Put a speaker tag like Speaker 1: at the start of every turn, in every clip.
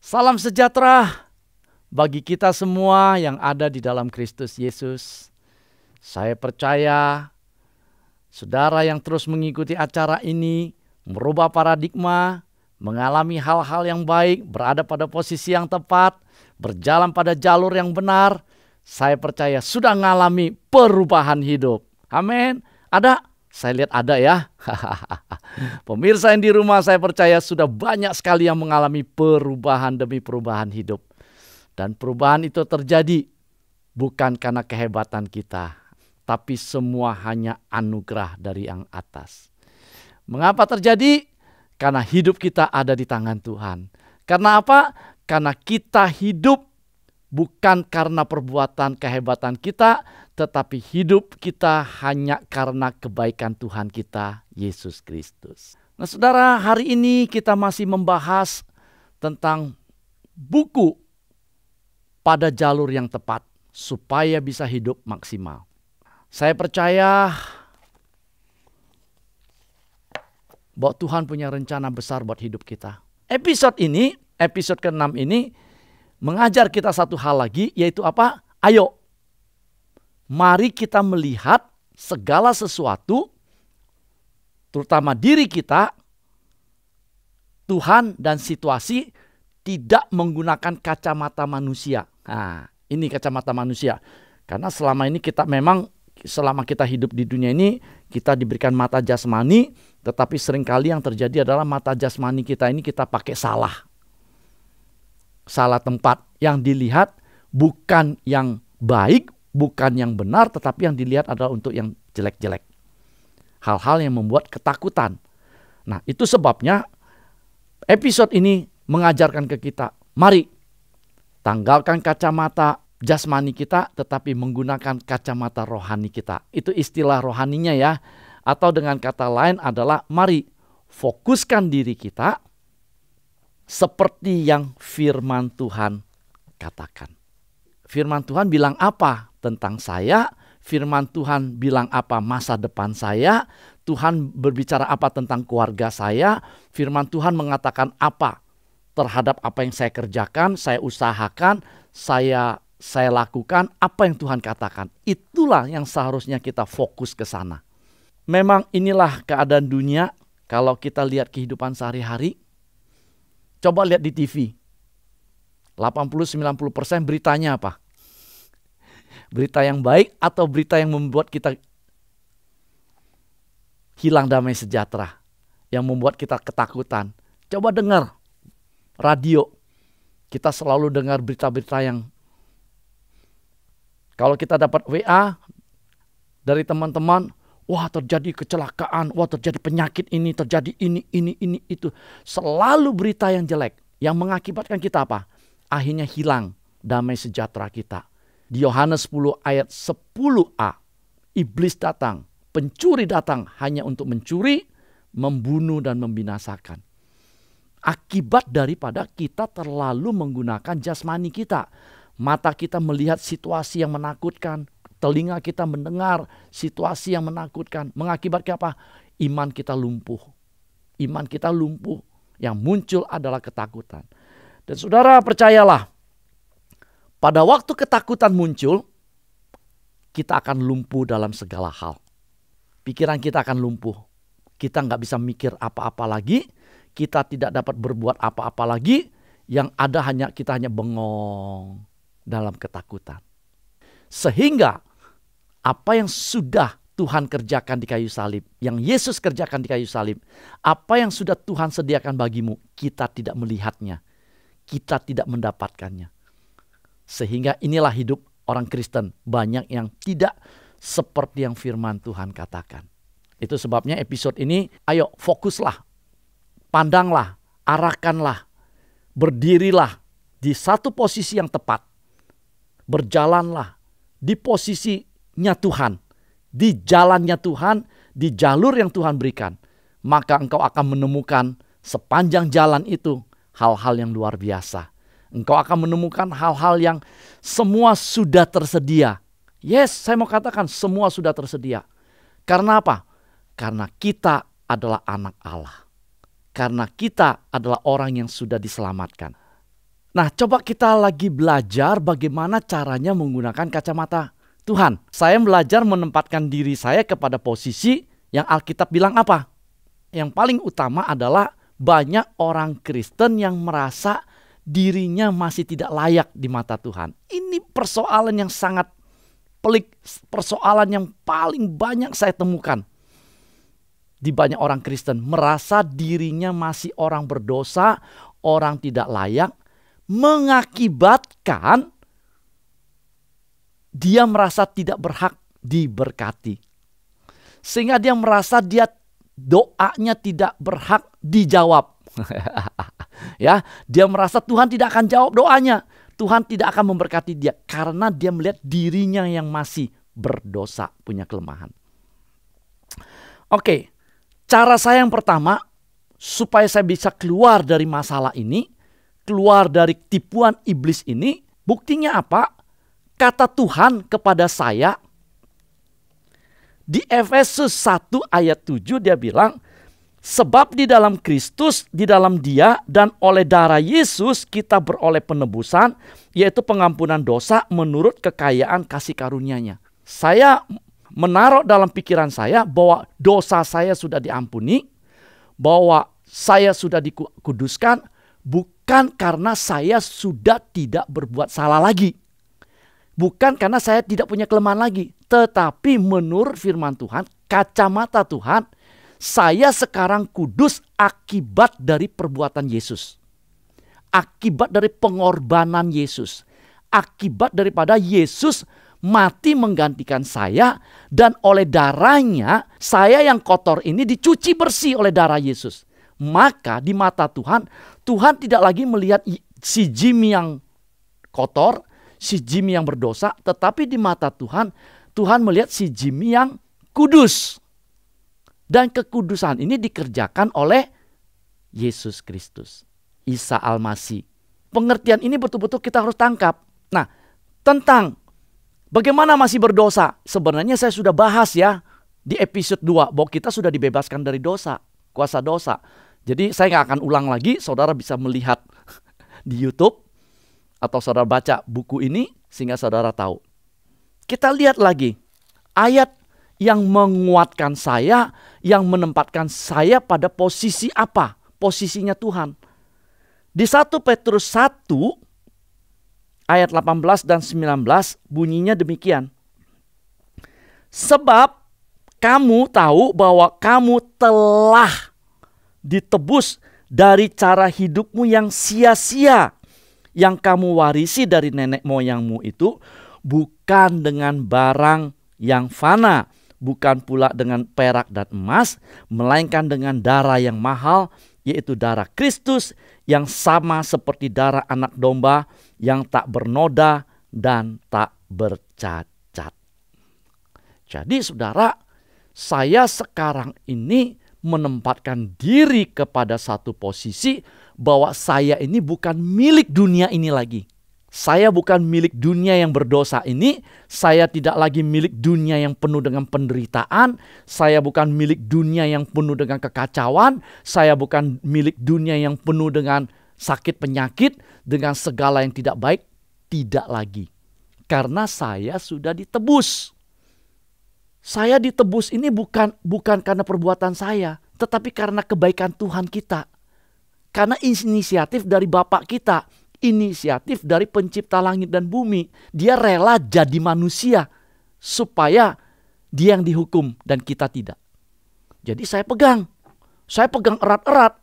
Speaker 1: Salam sejahtera bagi kita semua yang ada di dalam Kristus Yesus. Saya percaya saudara yang terus mengikuti acara ini, merubah paradigma, mengalami hal-hal yang baik, berada pada posisi yang tepat, berjalan pada jalur yang benar. Saya percaya sudah mengalami perubahan hidup. Amin. Ada? Saya lihat ada ya. Pemirsa yang di rumah, saya percaya sudah banyak sekali yang mengalami perubahan demi perubahan hidup. Dan perubahan itu terjadi bukan karena kehebatan kita, tapi semua hanya anugerah dari yang atas. Mengapa terjadi? Karena hidup kita ada di tangan Tuhan. Karena apa? Karena kita hidup bukan karena perbuatan kehebatan kita, tetapi hidup kita hanya karena kebaikan Tuhan kita, Yesus Kristus. Nah saudara, hari ini kita masih membahas tentang buku pada jalur yang tepat, supaya bisa hidup maksimal. Saya percaya bahwa Tuhan punya rencana besar buat hidup kita. Episode ini, episode ke-6 ini, mengajar kita satu hal lagi, yaitu apa? Ayo, mari kita melihat segala sesuatu, terutama diri kita, Tuhan dan situasi, tidak menggunakan kacamata manusia. Nah, ini kacamata manusia. Karena selama ini kita memang, selama kita hidup di dunia ini, kita diberikan mata jasmani, tetapi seringkali yang terjadi adalah mata jasmani kita ini kita pakai salah tempat. Yang dilihat bukan yang baik, bukan yang benar, tetapi yang dilihat adalah untuk yang jelek-jelek. Hal-hal yang membuat ketakutan. Nah, itu sebabnya episode ini mengajarkan ke kita, mari tanggalkan kacamata jasmani kita, tetapi menggunakan kacamata rohani kita. Itu istilah rohaninya ya. Atau dengan kata lain adalah mari fokuskan diri kita seperti yang firman Tuhan katakan. Firman Tuhan bilang apa tentang saya? Firman Tuhan bilang apa masa depan saya? Tuhan berbicara apa tentang keluarga saya? Firman Tuhan mengatakan apa terhadap apa yang saya kerjakan, saya usahakan, saya lakukan, apa yang Tuhan katakan. Itulah yang seharusnya kita fokus ke sana. Memang inilah keadaan dunia kalau kita lihat kehidupan sehari-hari. Coba lihat di TV. 80-90% beritanya apa? Berita yang baik atau berita yang membuat kita hilang damai sejahtera, yang membuat kita ketakutan. Coba dengar radio. Kita selalu dengar berita-berita yang, kalau kita dapat WA dari teman-teman, wah terjadi kecelakaan, wah terjadi penyakit ini, terjadi ini, itu. Selalu berita yang jelek, yang mengakibatkan kita apa? Akhirnya hilang damai sejahtera kita. Di Yohanes 10 ayat 10a, iblis datang, pencuri datang hanya untuk mencuri, membunuh dan membinasakan. Akibat daripada kita terlalu menggunakan jasmani kita. Mata kita melihat situasi yang menakutkan, telinga kita mendengar situasi yang menakutkan. Mengakibatkan apa? Iman kita lumpuh. Iman kita lumpuh. Yang muncul adalah ketakutan. Dan saudara percayalah, pada waktu ketakutan muncul, kita akan lumpuh dalam segala hal. Pikiran kita akan lumpuh. Kita nggak bisa mikir apa-apa lagi. Kita tidak dapat berbuat apa-apa lagi. Yang ada kita hanya bengong dalam ketakutan. Sehingga apa yang sudah Tuhan kerjakan di kayu salib, yang Yesus kerjakan di kayu salib, apa yang sudah Tuhan sediakan bagimu, kita tidak melihatnya. Kita tidak mendapatkannya. Sehingga inilah hidup orang Kristen. Banyak yang tidak seperti yang firman Tuhan katakan. Itu sebabnya episode ini, ayo fokuslah, pandanglah, arahkanlah, berdirilah di satu posisi yang tepat. Berjalanlah di posisinya Tuhan, di jalannya Tuhan, di jalur yang Tuhan berikan. Maka engkau akan menemukan sepanjang jalan itu hal-hal yang luar biasa. Engkau akan menemukan hal-hal yang semua sudah tersedia. Yes, saya mau katakan semua sudah tersedia. Karena apa? Karena kita adalah anak Allah. Karena kita adalah orang yang sudah diselamatkan. Nah, coba kita lagi belajar bagaimana caranya menggunakan kacamata Tuhan. Saya belajar menempatkan diri saya kepada posisi yang Alkitab bilang apa? Yang paling utama adalah banyak orang Kristen yang merasa dirinya masih tidak layak di mata Tuhan. Ini persoalan yang sangat pelik, persoalan yang paling banyak saya temukan di banyak orang Kristen. Merasa dirinya masih orang berdosa, orang tidak layak, mengakibatkan dia merasa tidak berhak diberkati. Sehingga dia merasa doanya tidak berhak dijawab. Ya, dia merasa Tuhan tidak akan jawab doanya. Tuhan tidak akan memberkati dia karena dia melihat dirinya yang masih berdosa, punya kelemahan. Oke, cara saya yang pertama supaya saya bisa keluar dari masalah ini, keluar dari tipuan iblis ini, buktinya apa? Kata Tuhan kepada saya di Efesus 1 ayat 7 dia bilang, sebab di dalam Kristus, di dalam Dia dan oleh darah Yesus kita beroleh penebusan, yaitu pengampunan dosa menurut kekayaan kasih karunia-Nya. Saya menaruh dalam pikiran saya bahwa dosa saya sudah diampuni, bahwa saya sudah dikuduskan, bukan karena saya sudah tidak berbuat salah lagi. Bukan karena saya tidak punya kelemahan lagi. Tetapi menurut firman Tuhan, kacamata Tuhan, saya sekarang kudus akibat dari perbuatan Yesus. Akibat dari pengorbanan Yesus. Akibat daripada Yesus mati menggantikan saya. Dan oleh darahnya, saya yang kotor ini dicuci bersih oleh darah Yesus. Maka di mata Tuhan, Tuhan tidak lagi melihat si Jimmy yang kotor, si Jimmy yang berdosa, tetapi di mata Tuhan, Tuhan melihat si Jimmy yang kudus. Dan kekudusan ini dikerjakan oleh Yesus Kristus, Isa Al-Masih. Pengertian ini betul-betul kita harus tangkap. Nah, tentang bagaimana masih berdosa, sebenarnya saya sudah bahas ya di episode 2, bahwa kita sudah dibebaskan dari dosa, kuasa dosa. Jadi saya nggak akan ulang lagi, saudara bisa melihat di YouTube, atau saudara baca buku ini sehingga saudara tahu. Kita lihat lagi ayat yang menguatkan saya, yang menempatkan saya pada posisi apa? Posisinya Tuhan. Di 1 Petrus 1 ayat 18 dan 19 bunyinya demikian. Sebab kamu tahu bahwa kamu telah ditebus dari cara hidupmu yang sia-sia, yang kamu warisi dari nenek moyangmu itu, bukan dengan barang yang fana, bukan pula dengan perak dan emas, melainkan dengan darah yang mahal, yaitu darah Kristus, yang sama seperti darah anak domba, yang tak bernoda dan tak bercacat. Jadi saudara, saya sekarang ini menempatkan diri kepada satu posisi bahwa saya ini bukan milik dunia ini lagi. Saya bukan milik dunia yang berdosa ini. Saya tidak lagi milik dunia yang penuh dengan penderitaan. Saya bukan milik dunia yang penuh dengan kekacauan. Saya bukan milik dunia yang penuh dengan sakit penyakit, dengan segala yang tidak baik. Tidak lagi. Karena saya sudah ditebus. Saya ditebus ini bukan karena perbuatan saya, tetapi karena kebaikan Tuhan kita. Karena inisiatif dari Bapak kita, inisiatif dari pencipta langit dan bumi. Dia rela jadi manusia supaya dia yang dihukum dan kita tidak. Jadi saya pegang erat-erat.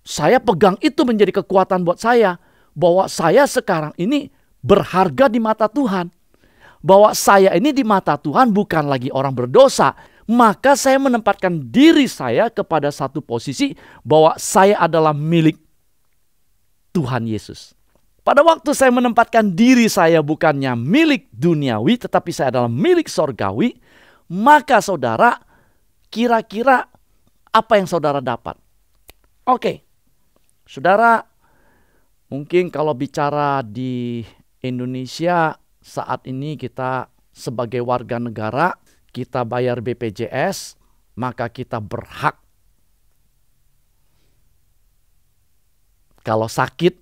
Speaker 1: Saya pegang itu menjadi kekuatan buat saya, bahwa saya sekarang ini berharga di mata Tuhan. Bahwa saya ini di mata Tuhan bukan lagi orang berdosa. Maka saya menempatkan diri saya kepada satu posisi bahwa saya adalah milik Tuhan Yesus. Pada waktu saya menempatkan diri saya bukannya milik duniawi, tetapi saya adalah milik sorgawi, maka saudara, kira-kira apa yang saudara dapat? Oke, saudara, mungkin kalau bicara di Indonesia saat ini kita sebagai warga negara, kita bayar BPJS, maka kita berhak. Kalau sakit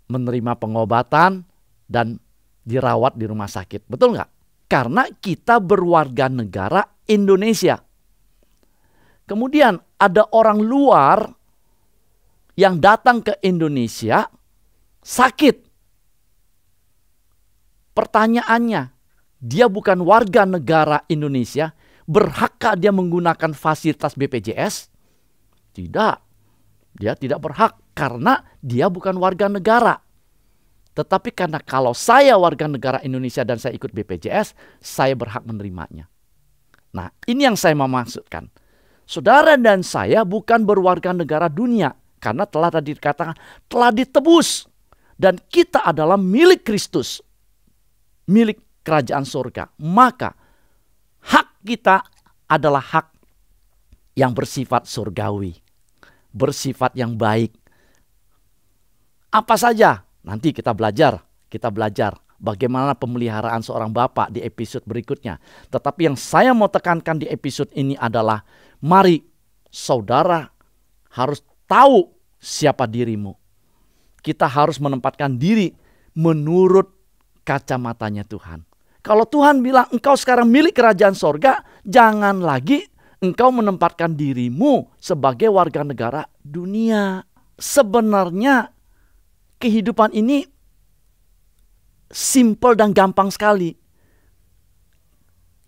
Speaker 1: menerima pengobatan dan dirawat di rumah sakit. Betul nggak? Karena kita berwarga negara Indonesia. Kemudian ada orang luar yang datang ke Indonesia sakit. Pertanyaannya, dia bukan warga negara Indonesia, berhakkah dia menggunakan fasilitas BPJS? Tidak, dia tidak berhak karena dia bukan warga negara. Tetapi karena kalau saya warga negara Indonesia dan saya ikut BPJS, saya berhak menerimanya. Nah, ini yang saya mau maksudkan. Saudara dan saya bukan berwarga negara dunia, karena telah tadi dikatakan telah ditebus. Dan kita adalah milik Kristus, milik kerajaan surga. Maka hak kita adalah hak yang bersifat surgawi, bersifat yang baik. Apa saja? Nanti kita belajar bagaimana pemeliharaan seorang bapak di episode berikutnya. Tetapi yang saya mau tekankan di episode ini adalah, mari saudara harus tahu siapa dirimu. Kita harus menempatkan diri menurut kacamatanya Tuhan. Kalau Tuhan bilang engkau sekarang milik kerajaan sorga, jangan lagi engkau menempatkan dirimu sebagai warga negara dunia. Sebenarnya kehidupan ini simple dan gampang sekali.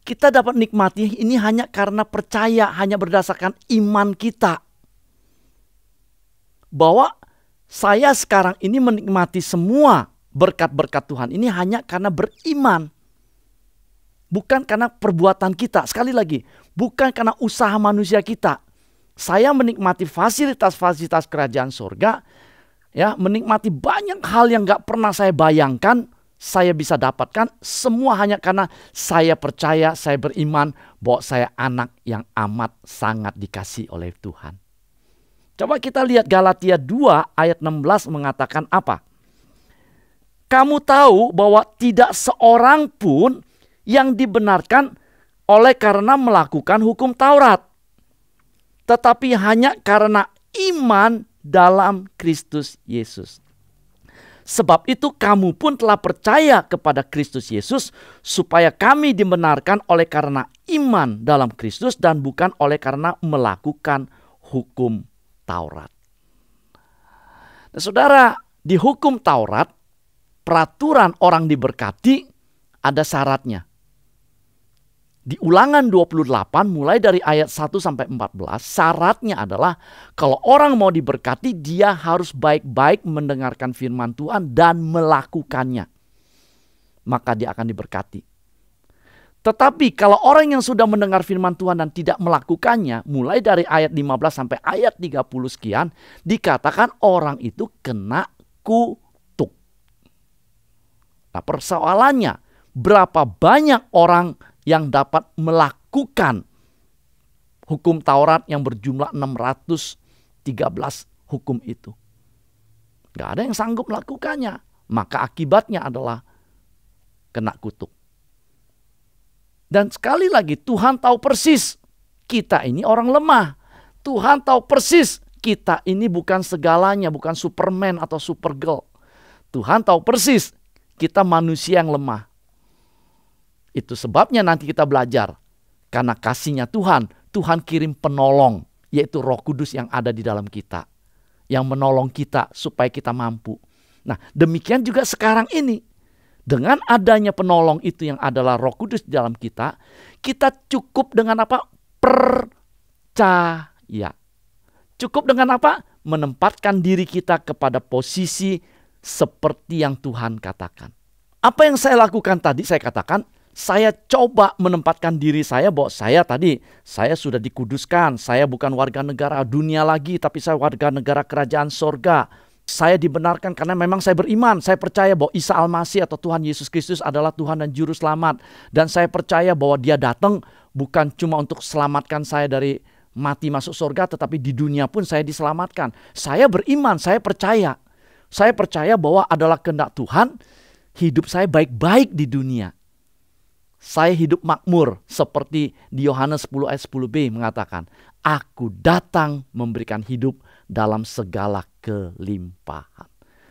Speaker 1: Kita dapat nikmati ini hanya karena percaya, hanya berdasarkan iman kita. Bahwa saya sekarang ini menikmati semua berkat-berkat Tuhan ini hanya karena beriman. Bukan karena perbuatan kita. Sekali lagi, bukan karena usaha manusia kita. Saya menikmati fasilitas-fasilitas kerajaan surga, ya, menikmati banyak hal yang gak pernah saya bayangkan saya bisa dapatkan, semua hanya karena saya percaya, saya beriman bahwa saya anak yang amat sangat dikasihi oleh Tuhan. Coba kita lihat Galatia 2 ayat 16 mengatakan apa? Kamu tahu bahwa tidak seorang pun yang dibenarkan oleh karena melakukan hukum Taurat, tetapi hanya karena iman dalam Kristus Yesus. Sebab itu kamu pun telah percaya kepada Kristus Yesus, supaya kami dibenarkan oleh karena iman dalam Kristus dan bukan oleh karena melakukan hukum Taurat. Nah, saudara, di hukum Taurat, peraturan orang diberkati ada syaratnya. Di Ulangan 28 mulai dari ayat 1 sampai 14, syaratnya adalah kalau orang mau diberkati, dia harus baik-baik mendengarkan firman Tuhan dan melakukannya. Maka dia akan diberkati. Tetapi kalau orang yang sudah mendengar firman Tuhan dan tidak melakukannya, mulai dari ayat 15 sampai ayat 30 sekian, dikatakan orang itu kena kutuk. Nah, persoalannya, berapa banyak orang yang dapat melakukan hukum Taurat yang berjumlah 613 hukum itu? Gak ada yang sanggup melakukannya. Maka akibatnya adalah kena kutuk. Dan sekali lagi Tuhan tahu persis kita ini orang lemah. Tuhan tahu persis kita ini bukan segalanya, bukan Superman atau Supergirl. Tuhan tahu persis kita manusia yang lemah. Itu sebabnya nanti kita belajar. Karena kasihnya Tuhan, Tuhan kirim penolong, yaitu Roh Kudus yang ada di dalam kita, yang menolong kita supaya kita mampu. Nah, demikian juga sekarang ini. Dengan adanya penolong itu yang adalah Roh Kudus di dalam kita, kita cukup dengan apa? Percaya. Cukup dengan apa? Menempatkan diri kita kepada posisi seperti yang Tuhan katakan. Apa yang saya lakukan tadi, saya katakan, saya coba menempatkan diri saya bahwa saya sudah dikuduskan. Saya bukan warga negara dunia lagi, tapi saya warga negara kerajaan sorga. Saya dibenarkan karena memang saya beriman. Saya percaya bahwa Isa Al-Masih atau Tuhan Yesus Kristus adalah Tuhan dan Juru Selamat. Dan saya percaya bahwa dia datang bukan cuma untuk selamatkan saya dari mati masuk surga, tetapi di dunia pun saya diselamatkan. Saya beriman, saya percaya. Saya percaya bahwa adalah kehendak Tuhan, hidup saya baik-baik di dunia. Saya hidup makmur seperti di Yohanes 10 ayat 10b mengatakan, aku datang memberikan hidup dalam segala kelimpahan.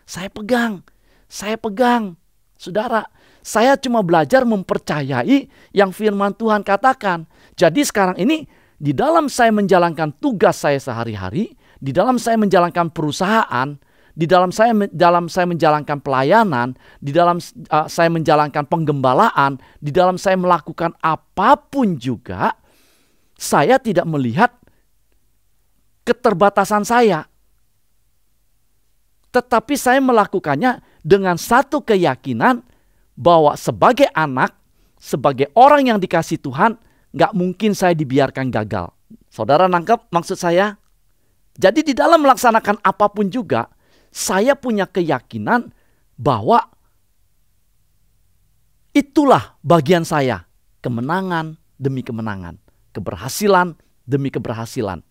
Speaker 1: Saya pegang. Saudara, saya cuma belajar mempercayai yang firman Tuhan katakan. Jadi sekarang ini di dalam saya menjalankan tugas saya sehari-hari, di dalam saya menjalankan perusahaan, di dalam saya menjalankan pelayanan, di dalam saya menjalankan penggembalaan, di dalam saya melakukan apapun juga, saya tidak melihat keterbatasan saya. Tetapi saya melakukannya dengan satu keyakinan bahwa sebagai anak, sebagai orang yang dikasih Tuhan, gak mungkin saya dibiarkan gagal. Saudara nangkep maksud saya? Jadi di dalam melaksanakan apapun juga, saya punya keyakinan bahwa itulah bagian saya. Kemenangan demi kemenangan. Keberhasilan demi keberhasilan.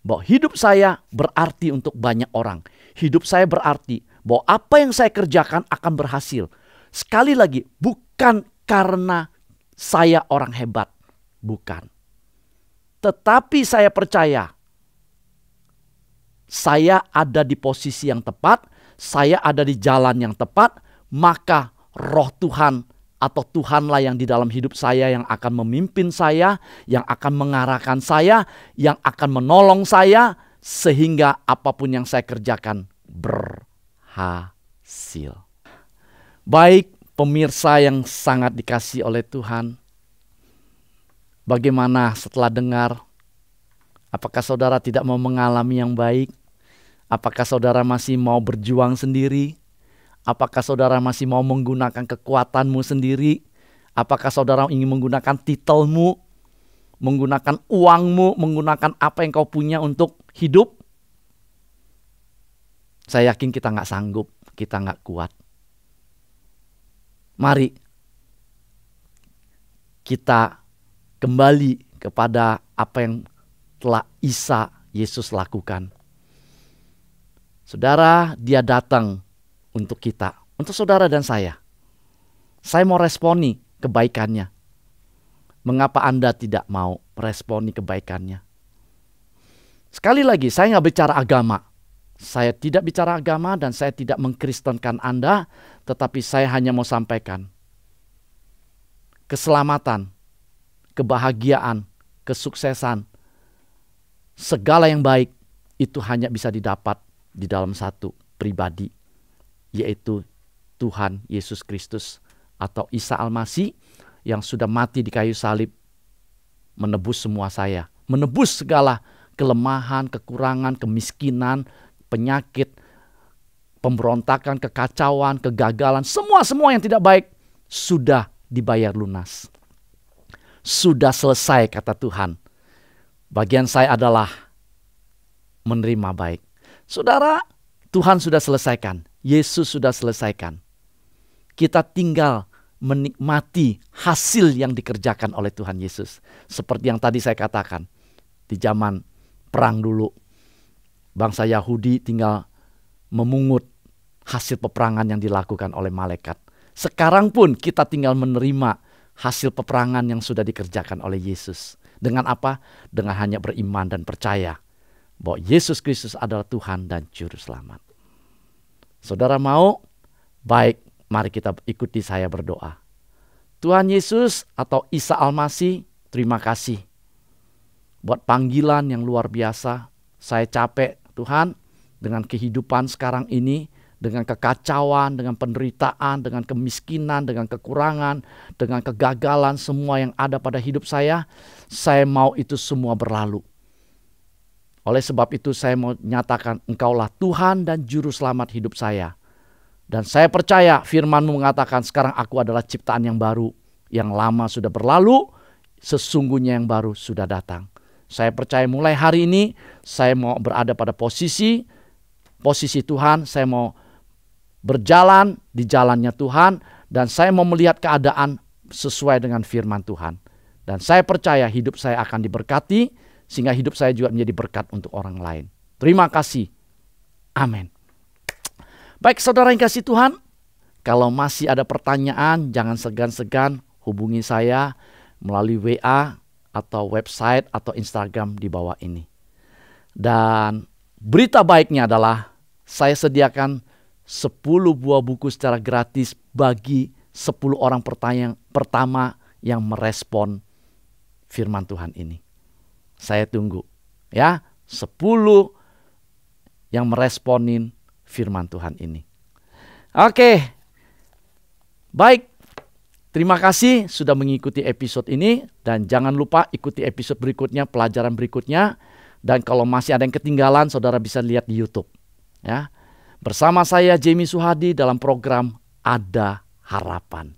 Speaker 1: Bahwa hidup saya berarti untuk banyak orang. Hidup saya berarti bahwa apa yang saya kerjakan akan berhasil. Sekali lagi, bukan karena saya orang hebat. Bukan. Tetapi saya percaya saya ada di posisi yang tepat, saya ada di jalan yang tepat, maka roh Tuhan atau Tuhanlah yang di dalam hidup saya yang akan memimpin saya, yang akan mengarahkan saya, yang akan menolong saya, sehingga apapun yang saya kerjakan berhasil. Baik pemirsa yang sangat dikasihi oleh Tuhan, bagaimana setelah dengar? Apakah saudara tidak mau mengalami yang baik? Apakah saudara masih mau berjuang sendiri? Apakah saudara masih mau menggunakan kekuatanmu sendiri? Apakah saudara ingin menggunakan titelmu, menggunakan uangmu, menggunakan apa yang kau punya untuk hidup? Saya yakin kita gak sanggup, kita gak kuat. Mari kita kembali kepada apa yang telah Yesus lakukan. Saudara, dia datang untuk kita, untuk saudara dan saya. Saya mau responi kebaikannya. Mengapa Anda tidak mau responi kebaikannya? Sekali lagi, saya nggak bicara agama. Saya tidak bicara agama dan saya tidak mengkristenkan Anda, tetapi saya hanya mau sampaikan keselamatan, kebahagiaan, kesuksesan, segala yang baik itu hanya bisa didapat di dalam satu pribadi, yaitu Tuhan Yesus Kristus atau Isa Al-Masih yang sudah mati di kayu salib, menebus semua saya, menebus segala kelemahan, kekurangan, kemiskinan, penyakit, pemberontakan, kekacauan, kegagalan, semua yang tidak baik sudah dibayar lunas. Sudah selesai, kata Tuhan. Bagian saya adalah menerima baik. Saudara, Tuhan sudah selesaikan. Yesus sudah selesaikan. Kita tinggal menikmati hasil yang dikerjakan oleh Tuhan Yesus. Seperti yang tadi saya katakan. Di zaman perang dulu, bangsa Yahudi tinggal memungut hasil peperangan yang dilakukan oleh malaikat. Sekarang pun kita tinggal menerima hasil peperangan yang sudah dikerjakan oleh Yesus. Dengan apa? Dengan hanya beriman dan percaya bahwa Yesus Kristus adalah Tuhan dan Juru Selamat. Saudara mau? Baik, mari kita ikuti saya berdoa. Tuhan Yesus atau Isa Al-Masih, terima kasih buat panggilan yang luar biasa. Saya capek Tuhan dengan kehidupan sekarang ini, dengan kekacauan, dengan penderitaan, dengan kemiskinan, dengan kekurangan, dengan kegagalan, semua yang ada pada hidup saya. Saya mau itu semua berlalu. Oleh sebab itu saya mau nyatakan Engkaulah Tuhan dan Juru Selamat hidup saya. Dan saya percaya firman-Mu mengatakan sekarang aku adalah ciptaan yang baru. Yang lama sudah berlalu, sesungguhnya yang baru sudah datang. Saya percaya mulai hari ini saya mau berada pada posisi Tuhan. Saya mau berjalan di jalannya Tuhan. Dan saya mau melihat keadaan sesuai dengan firman Tuhan. Dan saya percaya hidup saya akan diberkati. Sehingga hidup saya juga menjadi berkat untuk orang lain. Terima kasih. Amin. Baik saudara yang kasih Tuhan. Kalau masih ada pertanyaan, jangan segan-segan hubungi saya melalui WA atau website atau Instagram di bawah ini. Dan berita baiknya adalah saya sediakan 10 buah buku secara gratis bagi 10 orang pertama yang merespon firman Tuhan ini. Saya tunggu ya, 10 yang meresponin firman Tuhan ini. Oke. Baik. Terima kasih sudah mengikuti episode ini, dan jangan lupa ikuti episode berikutnya, pelajaran berikutnya. Dan kalau masih ada yang ketinggalan, saudara bisa lihat di YouTube. Ya. Bersama saya Jamie Suhadi dalam program Ada Harapan.